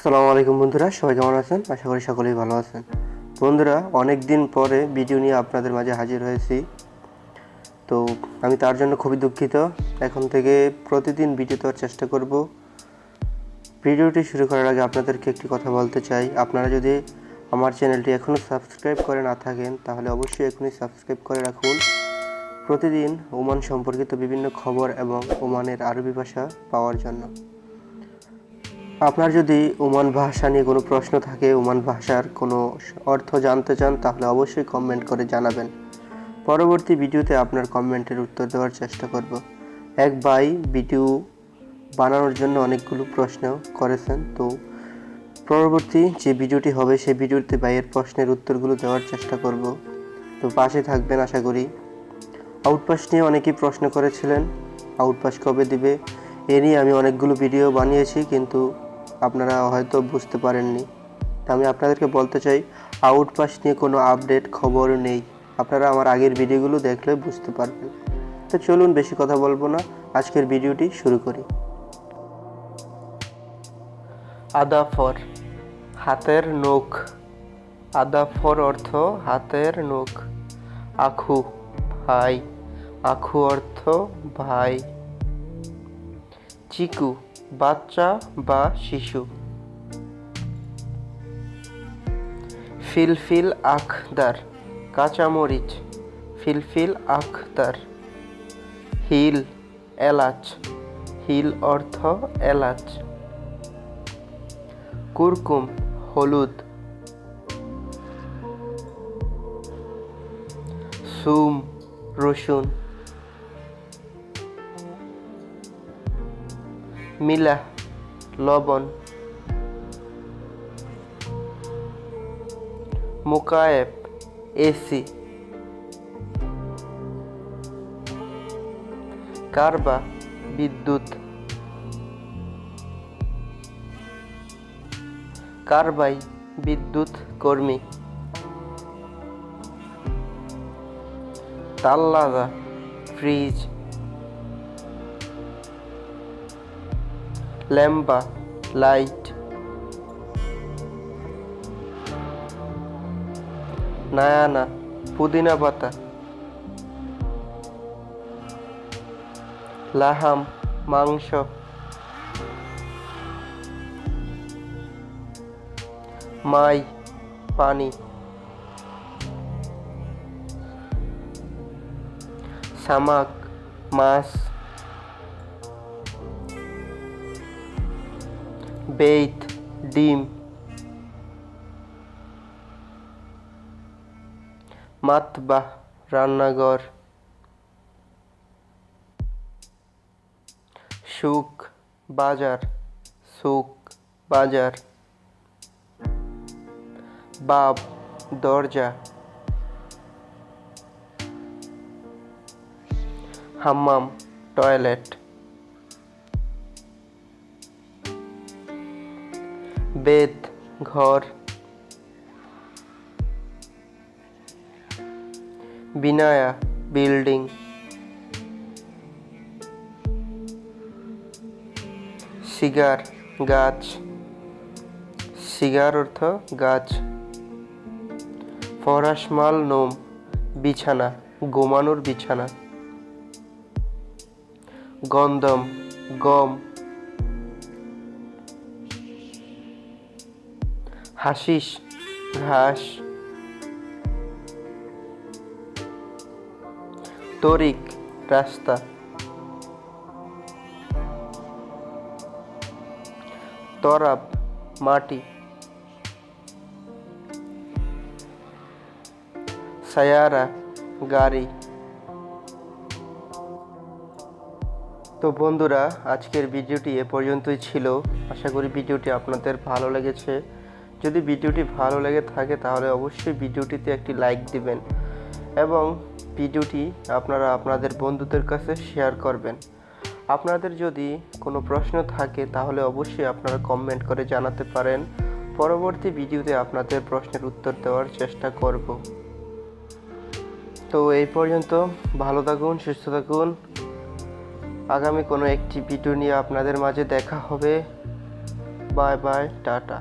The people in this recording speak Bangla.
আসসালামু আলাইকুম বন্ধুরা, সবাই কেমন আছেন? আশা করি সকলেই ভালো আছেন। বন্ধুরা, অনেক দিন পরে ভিডিও নিয়ে আপনাদের মাঝে হাজির হয়েছি। তো আমি তার জন্য খুবই দুঃখিত। এখন থেকে প্রতিদিন ভিডিও দেওয়ার চেষ্টা করব। ভিডিওটি শুরু করার আগে আপনাদেরকে একটি কথা বলতে চাই। আপনারা যদি আমার চ্যানেলটি এখনও সাবস্ক্রাইব করে না থাকেন তাহলে অবশ্যই এখনই সাবস্ক্রাইব করে রাখুন। প্রতিদিন ওমান সম্পর্কিত বিভিন্ন খবর এবং ওমানের আরবি ভাষা পাওয়ার জন্য। আপনার যদি ওমান ভাষা নিয়ে কোনো প্রশ্ন থাকে, ওমান ভাষার কোনো অর্থ জানতে চান, তাহলে অবশ্যই কমেন্ট করে জানাবেন। পরবর্তী ভিডিওতে আপনার কমেন্টের উত্তর দেওয়ার চেষ্টা করব। এক ভাই ভিডিও বানানোর জন্য অনেকগুলো প্রশ্ন করেছেন। তো পরবর্তী যে ভিডিওটি হবে সেই ভিডিওতে ভাইয়ের প্রশ্নের উত্তরগুলো দেওয়ার চেষ্টা করব। তো পাশে থাকবেন আশা করি। আউটপাস নিয়ে অনেকেই প্রশ্ন করেছিলেন, আউটপাস কবে দিবে? এ নিয়ে আমি অনেকগুলো ভিডিও বানিয়েছি, কিন্তু আপনারা হয়তো বুঝতে পারেননি। তা আমি আপনাদেরকে বলতে চাই, আউটপাস নিয়ে কোনো আপডেট খবর নেই। আপনারা আমার আগের ভিডিওগুলো দেখলে বুঝতে পারবেন। তো চলুন, বেশি কথা বলবো না, আজকের ভিডিওটি শুরু করি। আদাফর, হাতের নখ। আদাফর অর্থ হাতের নখ। আখু, ভাই। আখু অর্থ ভাই। চিকু, বাচ্চা বা শিশু। ফিলফিল আখদার, কাঁচামরিচ। ফিলফিল আখদার। হিল, এলাচ। হিল অর্থ এলাচ। কুরকুম, হলুদ। সুম, রসুন। মিলাহ, লবণ। মুকায়েব, এসি। কারবা, বিদ্যুৎ। কারবাই, বিদ্যুৎ কর্মী। তাল্লাদা, ফ্রিজ। ল্যাম্বা, লাইট। নায়ানা, পুদিনা পাতা। লাহাম, মাংস। মাই, পানি। সামাক, মাছ। বেইত, ডিম। মাতবাহ, রান্নাঘর। সুক, বাজার। সুক, বাজার। বাব, দরজা। হাম্মাম, টয়লেট। বেত, ঘর। বিনায়া, বিল্ডিং। সিগার, গাছ। সিগার অর্থ গাছ। ফরাসমাল নোম, বিছানা, ঘুমানোর বিছানা। গন্ধম, গম। হাসিস, ঘাস। তরিক, রাস্তা। তরাব, মাটি। সায়ারা, গাড়ি। তো বন্ধুরা, আজকের ভিডিওটি এ পর্যন্তই ছিল। আশা করি ভিডিওটি আপনাদের ভালো লেগেছে। যদি ভিডিওটি ভালো লেগে থাকে তাহলে অবশ্যই ভিডিওটিতে একটি লাইক দিবেন এবং ভিডিওটি আপনারা আপনাদের বন্ধুদের কাছে শেয়ার করবেন। আপনাদের যদি কোনো প্রশ্ন থাকে তাহলে অবশ্যই আপনারা কমেন্ট করে জানাতে পারেন। পরবর্তী ভিডিওতে আপনাদের প্রশ্নের উত্তর দেওয়ার চেষ্টা করব। তো এই পর্যন্ত, ভালো থাকুন, সুস্থ থাকুন। আগামী কোনো একটি ভিডিও নিয়ে আপনাদের মাঝে দেখা হবে। Bye bye, tata.